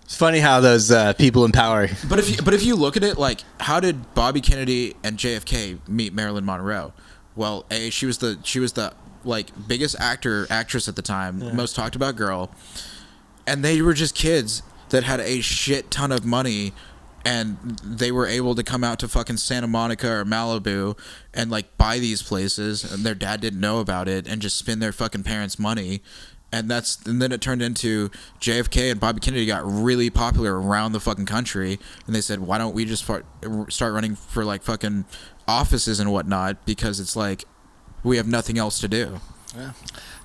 It's funny how those people in power. But if you look at it, like, how did Bobby Kennedy and JFK meet Marilyn Monroe? Well, she was the like biggest actress at the time, most talked about girl, and they were just kids that had a shit ton of money, and they were able to come out to fucking Santa Monica or Malibu and like buy these places, and their dad didn't know about it, and just spend their fucking parents' money. And then it turned into JFK and Bobby Kennedy got really popular around the fucking country, and they said, why don't we just start running for like fucking offices and whatnot, because it's like we have nothing else to do. Yeah.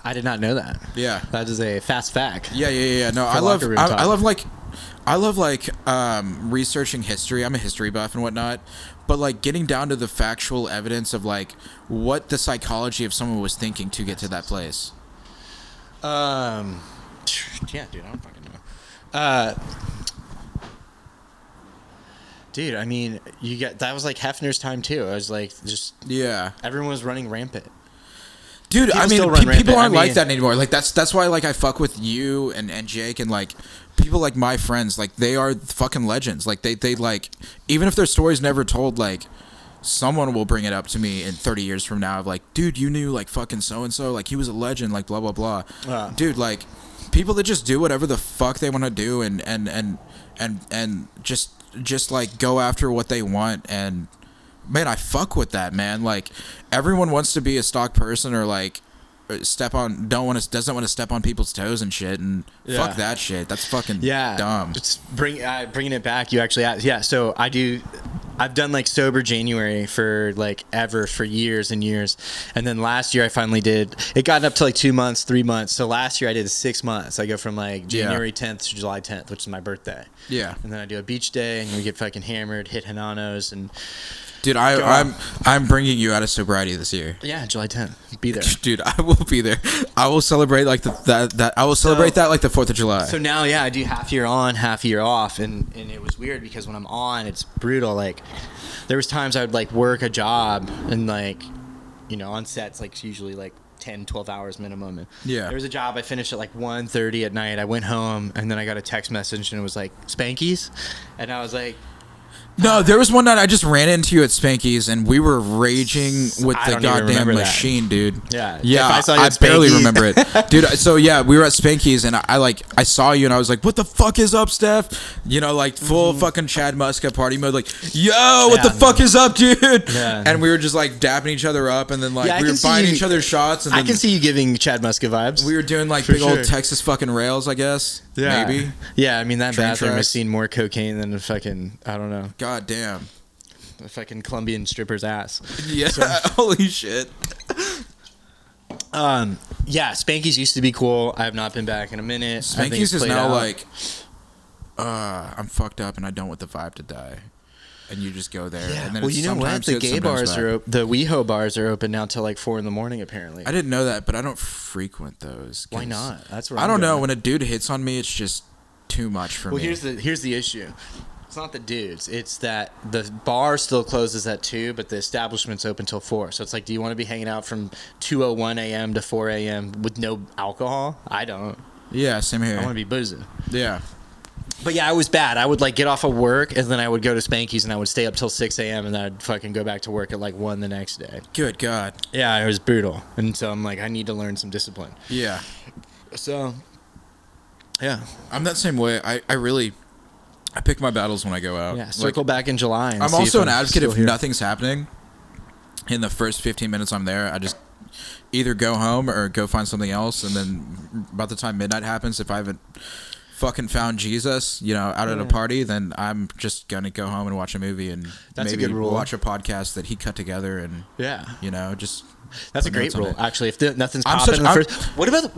I did not know that. Yeah, that is a fast fact. Yeah. No, I love researching history. I'm a history buff and whatnot, but like getting down to the factual evidence of like what the psychology of someone was thinking to get to that place. Yeah, dude, I don't fucking know. Dude, I mean, that was like Hefner's time too. I was like, everyone was running rampant. Dude, People people aren't like that anymore. Like that's why like I fuck with you and Jake and like people like my friends. Like they are fucking legends. Like they like, even if their story's never told, like someone will bring it up to me in 30 years from now of like, dude, you knew like fucking so-and-so, like he was a legend, like blah, blah, blah. Dude, like people that just do whatever the fuck they want to do and just like go after what they want. And man, I fuck with that, man. Like everyone wants to be a stock person or like doesn't want to step on people's toes and shit, and fuck that shit. That's fucking dumb. It's bringing it back. You actually asked. So I've done like sober January for years and years, and then last year I finally did. It got up to like 2 months, 3 months. So last year I did 6 months. I go from like January 10th to July 10th, which is my birthday. Yeah, and then I do a beach day, and we get fucking hammered, hit Hananos, and. Dude, I'm bringing you out of sobriety this year. Yeah, July 10th. Be there. Dude, I will be there. I will celebrate like that like the 4th of July. So now, I do half year on, half year off, and it was weird because when I'm on, it's brutal. Like there was times I would like work a job and like, you know, on sets like usually like 10, 12 hours minimum. And there was a job I finished at like 1:30 at night. I went home and then I got a text message and it was like Spankies, and I was like. No, there was one night I just ran into you at Spanky's and we were raging with the goddamn machine, dude. Yeah, I barely remember it, dude. So yeah, we were at Spanky's and I saw you and I was like, "What the fuck is up, Steph?" You know, like full fucking Chad Muska party mode, like, "Yo, what the fuck is up, dude?" Yeah. And we were just like dapping each other up, and then like we were buying each other shots. And I can see you giving Chad Muska vibes. We were doing like big old Texas fucking rails, I guess. Yeah. Maybe. Yeah, I mean that bathroom has seen more cocaine than a fucking, I don't know. God damn. A fucking Colombian stripper's ass. Yeah. So, holy shit. Yeah, Spanky's used to be cool. I have not been back in a minute. Spanky's is now like, I'm fucked up and I don't want the vibe to die. And you just go there. Yeah. And then well, you know what? The gay bars are open. The WeHo bars are open now till like 4 a.m. apparently. I didn't know that, but I don't frequent those. Why not? That's where I don't know. When a dude hits on me, it's just too much for me. Well, here's the issue. It's not the dudes. It's that the bar still closes at 2, but the establishment's open till 4. So it's like, do you want to be hanging out from 2:01 a.m. to 4 a.m. with no alcohol? I don't. Yeah, same here. I want to be boozing. Yeah. But yeah, it was bad. I would like get off of work and then I would go to Spanky's and I would stay up till 6 a.m. and then I'd fucking go back to work at like 1 the next day. Good God. Yeah, it was brutal. And so I'm like, I need to learn some discipline. Yeah. So, yeah. I'm that same way. I pick my battles when I go out. Yeah, circle back in July. And I'm also an advocate if nothing's happening in the first 15 minutes I'm there. I just either go home or go find something else. And then about the time midnight happens, if I haven't fucking found Jesus, out at a party, then I'm just gonna go home and watch a movie and That's a maybe good rule. watch a podcast that he cut together and just. That's a put great notes on rule, it. actually. If nothing's I'm popping such- in the I'm- first... What about...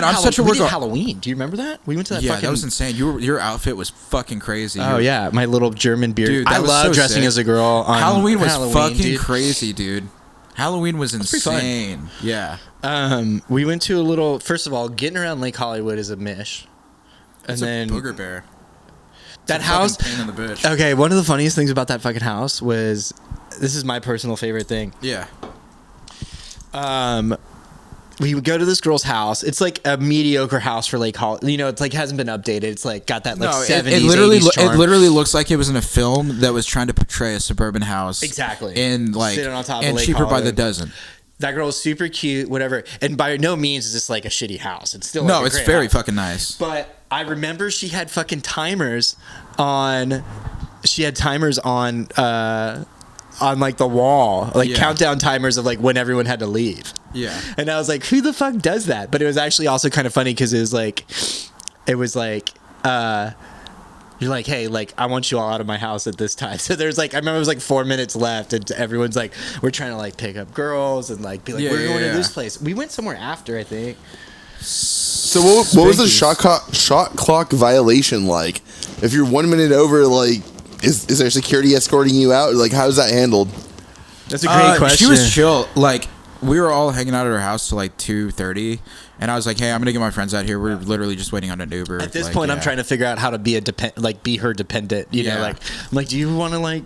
I'm such a we did workaholic. Halloween. Do you remember that? We went to that Yeah, fucking... that was insane. Your outfit was fucking crazy. Oh, yeah. My little German beard. Dude, that I was love so dressing sick. as a girl on Halloween was fucking dude. crazy, dude. Halloween was pretty fun. insane. Yeah. We went to a little... First of all, getting around Lake Hollywood is a mish. And It's then... a booger bear. That It's a house... fucking pain in the bitch. Okay, one of the funniest things about that fucking house was... This is my personal favorite thing. Yeah. We would go to this girl's house. It's like a mediocre house for Lake Hollywood. It's like hasn't been updated. It's like got that like 70s, it literally 80s charm. it literally looks like it was in a film that was trying to portray a suburban house. Exactly. In like Sitting on top of and Lake cheaper by the Hollywood. dozen. That girl is super cute, whatever. And by no means is this like a shitty house. It's still No, like a it's great very house. fucking nice. But I remember she had fucking timers on. She had timers on like the wall, like countdown timers of like when everyone had to leave. Yeah. And I was like, who the fuck does that? But it was actually also kind of funny because it was like, you're like, hey, like, I want you all out of my house at this time. So there's like, I remember it was like 4 minutes left and everyone's like, we're trying to like pick up girls and like be like, we're going to this place. We went somewhere after, I think. So what was the shot clock violation like? If you're 1 minute over, like, is there security escorting you out? Like, how's that handled? That's a great question. She was chill. Like, we were all hanging out at her house till like 2:30, and I was like, "Hey, I'm gonna get my friends out here. We're literally just waiting on an Uber." At this like, point, I'm trying to figure out how to be be her dependent. You know, like, I'm like, do you want to like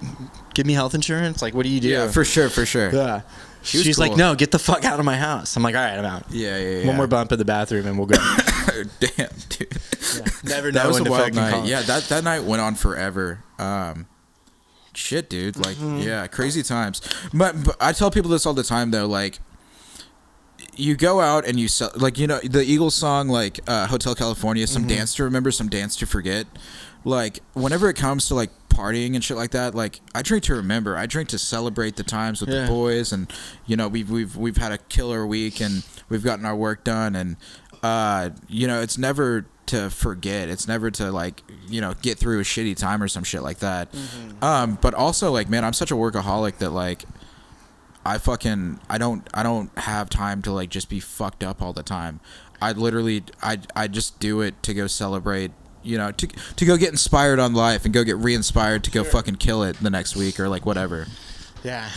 give me health insurance? Like, what do you do? Yeah, for sure. Yeah. She was She's like, cool. no, get the fuck out of my house. I'm like, all right, I'm out. Yeah. One more bump in the bathroom and we'll go. Damn, dude. Yeah. Never That know was when a to wild fucking night. call. Yeah, that night went on forever. Shit, dude. Like, yeah, crazy times. But I tell people this all the time, though. Like, you go out and you sell, like, the Eagles song, like, Hotel California, some dance to remember, some dance to forget. Like, whenever it comes to, like, partying and shit like that, like, I drink to remember. I drink to celebrate the times with the boys, and we've had a killer week, and we've gotten our work done, and it's never to forget. It's never to like get through a shitty time or some shit like that. But also, like, man, I'm such a workaholic that like I don't have time to like just be fucked up all the time. I literally I just do it to go celebrate, to go get inspired on life and go get re-inspired to go fucking kill it the next week or like whatever. Yeah.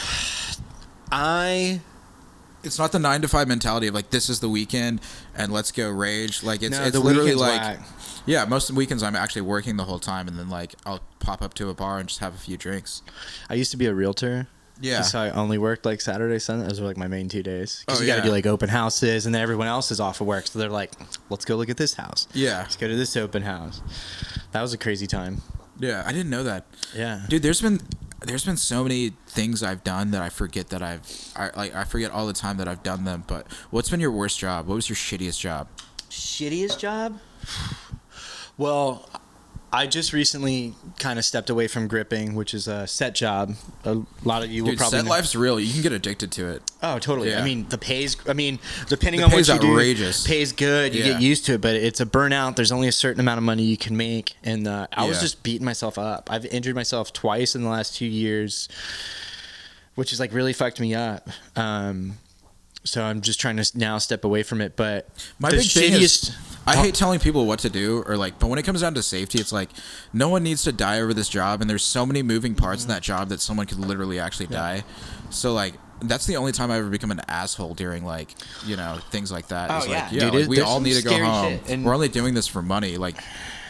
It's not the 9 to 5 mentality of like, this is the weekend and let's go rage. Like it's the literally weekend's like whack. Yeah, most of the weekends I'm actually working the whole time, and then like I'll pop up to a bar and just have a few drinks. I used to be a realtor. Yeah. So I only worked like Saturday, Sunday. Those were like my main 2 days. Because you got to yeah. do like open houses, and then everyone else is off of work. So they're like, let's go look at this house. Yeah. Let's go to this open house. That was a crazy time. Yeah, I didn't know that. Yeah. Dude, there's been so many things I've done that I forget that I forget all the time that I've done them. But what's been your worst job? What was your shittiest job? Shittiest job? Well, I just recently kind of stepped away from gripping, which is a set job. A lot of you will Dude, probably set know. life's real. You can get addicted to it. Oh, totally. Yeah. I mean, depending The on what pay's you outrageous. do, pays good. You Yeah. get used to it, but it's a burnout. There's only a certain amount of money you can make, and I was Yeah. just beating myself up. I've injured myself twice in the last 2 years, which is like really fucked me up. So I'm just trying to now step away from it. But My the big thing is, shittiest- I hate telling people what to do or like, but when it comes down to safety, it's like no one needs to die over this job, and there's so many moving parts in that job that someone could literally actually die. So like, that's the only time I ever become an asshole during like, things like that. Oh, It's yeah. like, Dude, like, we there's all some need to go scary home. shit, and- We're only doing this for money. Like,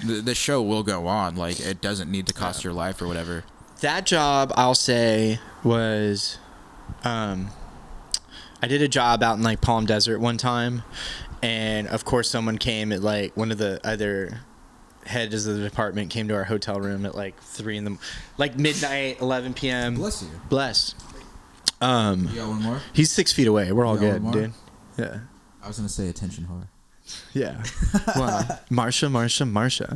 the show will go on. Like, it doesn't need to cost your life or whatever. That job, I'll say, was I did a job out in like Palm Desert one time, and of course someone came at like one of the other heads of the department came to our hotel room at like midnight, 11 p.m. Bless you. Bless. You got one more? He's 6 feet away. We're all You got good, one more? dude. Yeah. I was gonna say attention whore. Yeah. Wow. Marsha. Marsha.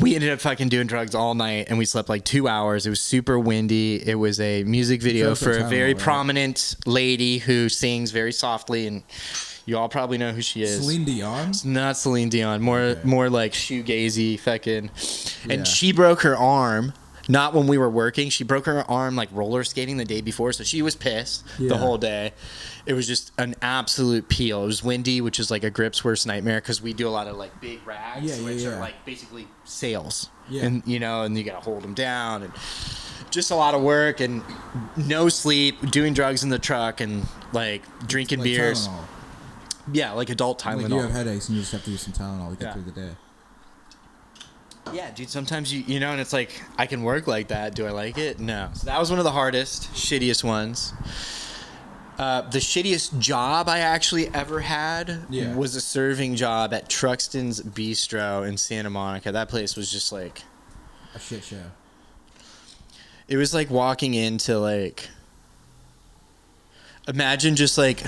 We ended up fucking doing drugs all night, and we slept like 2 hours. It was super windy. It was a music video Drugs for are a very Tylenol, right? prominent lady who sings very softly, and You all probably know who she is. Celine Dion? It's not Celine Dion. More like shoegazy fucking. And Yeah. she broke her arm. Not when we were working. She broke her arm like roller skating the day before, so she was pissed the whole day. It was just an absolute peel. It was windy, which is like a grip's worst nightmare because we do a lot of like big rags, which are like basically sails. Yeah. And you know, and you gotta hold them down, and just a lot of work and no sleep, doing drugs in the truck, and like drinking Like beers. Tylenol. Yeah, like adult Tylenol. Like you have headaches and you just have to use some Tylenol to get through the day. Yeah, dude, sometimes you know, and it's like, I can work like that. Do I like it? No. So that was one of the hardest, shittiest ones. The shittiest job I actually ever had was a serving job at Truxton's Bistro in Santa Monica. That place was just like... a shit show. It was like walking into like... Imagine just like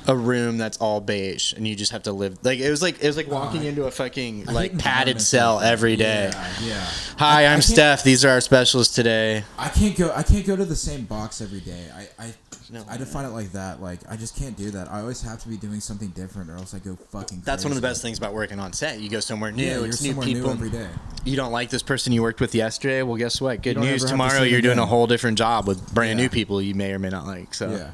a room that's all beige and you just have to live like it was like walking into a fucking like padded cell every day. Yeah. Hi, I'm Stef. These are our specialists today. I can't go to the same box every day. I define it like that. Like I just can't do that. I always have to be doing something different or else I go fucking crazy. That's one of the best things about working on set. You go somewhere new. Yeah, it's you're new somewhere people. new every day. You don't like this person you worked with yesterday? Well, guess what? Good don't news. ever have to Tomorrow see you're them doing a again. whole different job with brand new people you may or may not like. So Yeah.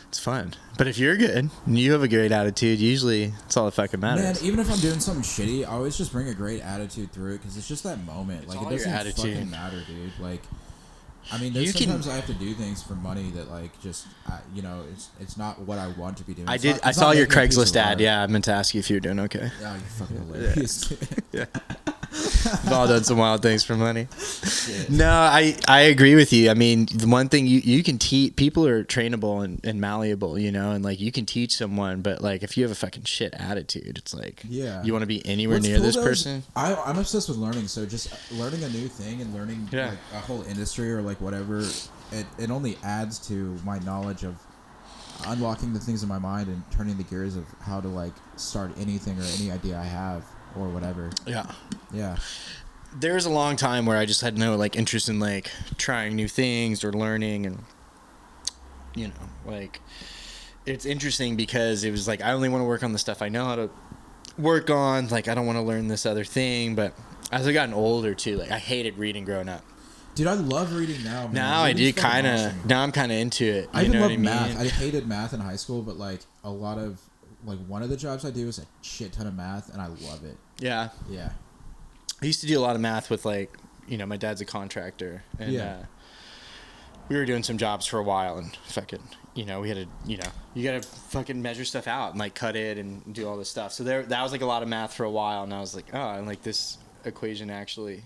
it's fun. But if you're good and you have a great attitude, usually it's all that fucking matters. Man, even if I'm doing something shitty, I always just bring a great attitude through it because it's just that moment. It's like all it doesn't your attitude. fucking matter, dude. Like, I mean, there's sometimes I have to do things for money that like just you know it's not what I want to be doing. I It's did. not- I it's saw not your making a piece Craigslist of ad. art. Yeah, I meant to ask you if you were doing okay. Yeah, you're fucking hilarious. Yeah. We've all done some wild things for money. No, I agree with you. I mean, the one thing you can teach, people are trainable and malleable, you know, and like you can teach someone, but like if you have a fucking shit attitude, it's like, you want to be anywhere What's near cool, this though, is person. I'm obsessed with learning. So just learning a new thing and learning like a whole industry or like whatever, it only adds to my knowledge of unlocking the things in my mind and turning the gears of how to like start anything or any idea I have or whatever. Yeah. There's a long time where I just had no like interest in like trying new things or learning, and you know, like it's interesting because it was like I only want to work on the stuff I know how to work on. Like I don't want to learn this other thing. But as I gotten older too, like I hated reading growing up. Dude, I love reading now. Man. Now I do Reading's fucking kind awesome. of. Now I'm kind of into it. I You even know love what I mean? math. I hated math in high school, but like a lot of like one of the jobs I do is a shit ton of math, and I love it. Yeah. Yeah. I used to do a lot of math with like, you know, my dad's a contractor, and we were doing some jobs for a while, and fucking, you know, we had to, you know, you gotta fucking measure stuff out and like cut it and do all this stuff. So that was like a lot of math for a while, and I was like, oh, and like this equation actually.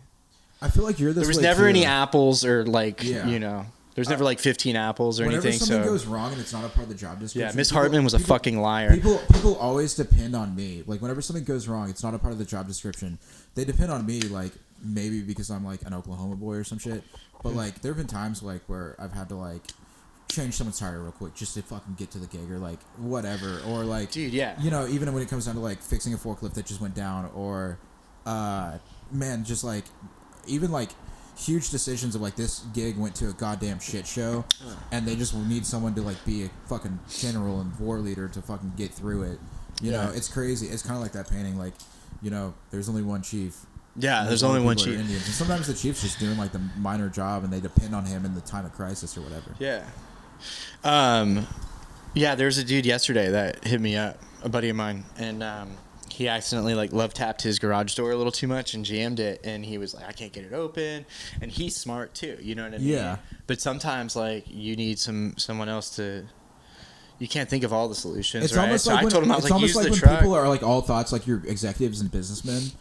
I feel like you're this. There was way never too. any apples or like, you know, there's never like 15 apples or Whenever anything. something So goes wrong and it's not a part of the job description. yeah, Miss Hartman was a fucking liar. People always depend on me. Like whenever something goes wrong, it's not a part of the job description. They depend on me, like maybe because I'm like an Oklahoma boy or some shit. But like there have been times like where I've had to like change someone's tire real quick just to fucking get to the gig or like whatever, or like Dude, yeah. you know, even when it comes down to like fixing a forklift that just went down, or man, just like even like huge decisions of like this gig went to a goddamn shit show and they just need someone to like be a fucking general and war leader to fucking get through it. You know, it's crazy. It's kind of like that painting, like, you know, there's only one chief. Yeah, there's only one chief. Indians. And sometimes the chief's just doing like the minor job and they depend on him in the time of crisis or whatever. Yeah. Yeah, there's a dude yesterday that hit me up, a buddy of mine, and he accidentally like love tapped his garage door a little too much and jammed it, and he was like, I can't get it open. And he's smart too, you know what I mean? Yeah. But sometimes like you need someone else to. You can't think of all the solutions, It's right? almost So like I when, told him I was it's like, almost use like the when truck. people are like all thoughts, like your executives and businessmen.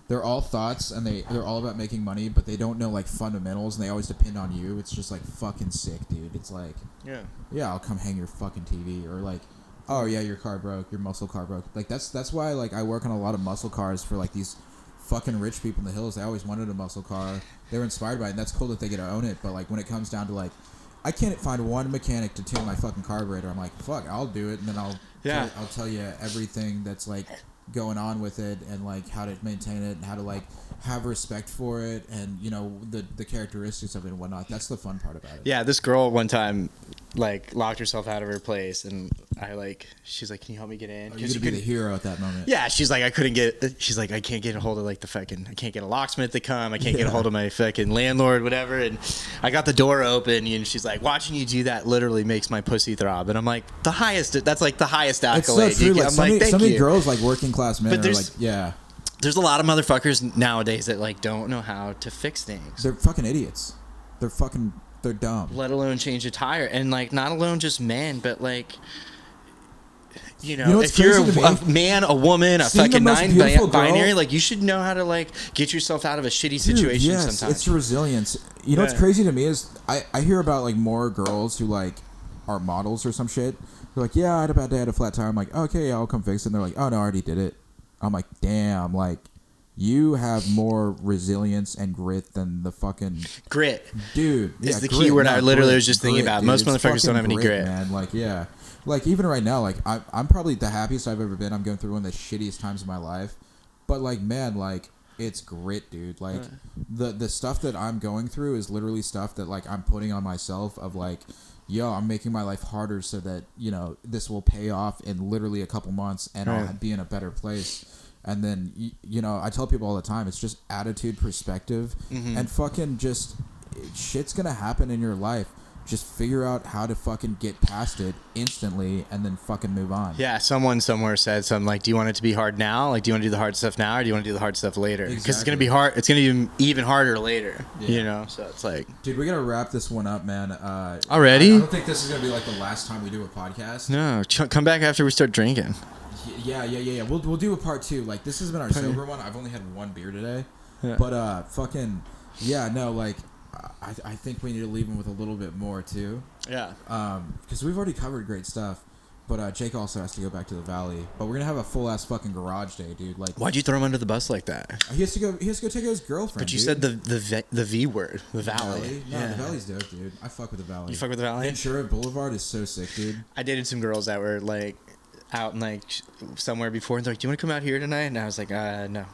They're all thoughts and they're all about making money, but they don't know like fundamentals and they always depend on you. It's just like fucking sick, dude. It's like, yeah, I'll come hang your fucking TV, or like, oh yeah, your car broke, your muscle car broke. Like that's why like I work on a lot of muscle cars for like these fucking rich people in the hills. They always wanted a muscle car. They were inspired by it, and that's cool that they get to own it. But like when it comes down to like, I can't find one mechanic to tune my fucking carburetor. I'm like, fuck, I'll do it, and then I'll tell you everything that's like going on with it and like how to maintain it and how to like have respect for it and you know the characteristics of it and whatnot. That's the fun part about it. Yeah, this girl one time like locked herself out of her place, and she's like, can you help me get in? You're gonna be the hero at that moment. Yeah, she's like, I can't get a hold of like I can't get a locksmith to come. I can't get a hold of my fucking landlord, whatever. And I got the door open, and she's like, watching you do that literally makes my pussy throb. And I'm like, that's like the highest accolade. It's so true. Like, I'm like, thank so many you. girls, like working class men, But are like, yeah. There's a lot of motherfuckers nowadays that like don't know how to fix things. They're fucking idiots. They're dumb. Let alone change a tire. And like, not alone just men, but like, you know if you're a man, a woman, a fucking non-binary, like you should know how to like get yourself out of a shitty situation. Yes, sometimes it's resilience. You know what's crazy to me is I hear about like more girls who like are models or some shit. They're like, yeah, I had a bad day, I had a flat tire. I'm like, okay, yeah, I'll come fix it. And they're like, oh no, I already did it. I'm like, damn, like you have more resilience and grit than the fucking grit, dude. Is the key word I literally was just thinking about. Most motherfuckers don't have any grit, man. Like, yeah. Like, even right now, like, I'm probably the happiest I've ever been. I'm going through one of the shittiest times of my life. But, like, man, like, it's grit, dude. Like, the stuff that I'm going through is literally stuff that, like, I'm putting on myself of, like, yo, I'm making my life harder so that, you know, this will pay off in literally a couple months and I'll be in a better place. And then, you know, I tell people all the time, it's just attitude, perspective, and fucking just shit's going to happen in your life. Just figure out how to fucking get past it instantly and then fucking move on. Yeah, someone somewhere said something like, do you want it to be hard now? Like, do you want to do the hard stuff now or do you want to do the hard stuff later? Because it's going to be hard. It's going to be even harder later, you know? So it's like... Dude, we got to wrap this one up, man. Already? I don't think this is going to be like the last time we do a podcast. No, come back after we start drinking. Yeah. We'll do a part 2. Like, this has been our sober one. I've only had one beer today. Yeah. But, fucking... Yeah, no, like... I think we need to leave him with a little bit more too. Yeah. Because we've already covered great stuff, but Jake also has to go back to the valley. But we're gonna have a full ass fucking garage day, dude. Like, why'd you throw him under the bus like that? He has to go take his girlfriend. But you said the V word, the valley. No, the valley's dope, dude. I fuck with the valley. You fuck with the valley? Ventura Boulevard is so sick, dude. I dated some girls that were like out in like somewhere before, and they're like, "Do you want to come out here tonight?" And I was like, "No."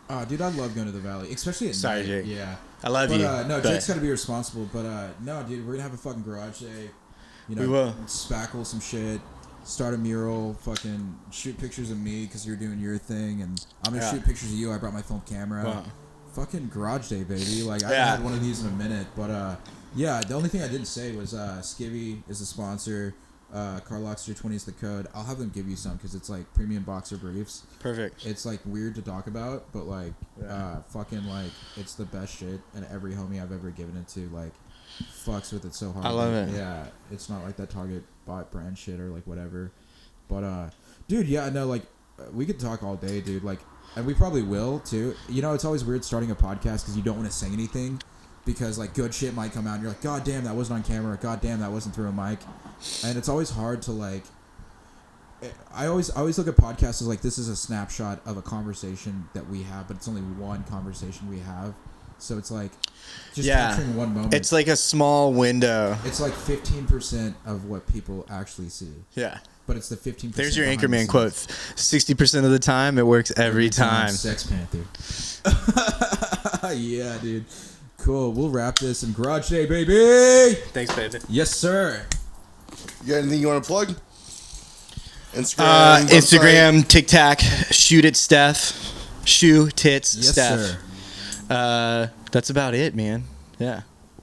Oh, dude, I love going to the valley, especially at night. Jake. Yeah. I love you. No, Jake's got to be responsible. But no, dude, we're gonna have a fucking garage day. You know, we will spackle some shit, start a mural, fucking shoot pictures of me because you're doing your thing, and I'm gonna shoot pictures of you. I brought my film camera. Wow. Fucking garage day, baby. Like I haven't had one of these in a minute, but yeah. The only thing I didn't say was Skivvy is the sponsor. Carloxter 20 is the code. I'll have them give you some because it's like premium boxer briefs. Perfect. It's like weird to talk about, but like fucking like it's the best shit, and every homie I've ever given it to like fucks with it so hard. I love it. Yeah, it's not like that Target bot brand shit or like whatever. But dude, yeah, no, like we could talk all day, dude. Like, and we probably will too. You know, it's always weird starting a podcast because you don't want to say anything. Because like good shit might come out and you're like, God damn, that wasn't on camera. God damn, that wasn't through a mic. And it's always hard to like. I always look at podcasts as like this is a snapshot of a conversation that we have, but it's only one conversation we have. So it's like just capturing one moment. It's like a small window. It's like 15% of what people actually see. Yeah. But it's the 15%. There's your Anchorman quote. 60% of the time, it works every time. Sex Panther. Yeah, dude. Cool. We'll wrap this in Garage Day, baby. Thanks, baby. Yes, sir. You got anything you want to plug? Instagram, TikTok, Shootitsstef, Shootitsstef. Yes, sir. That's about it, man. Yeah.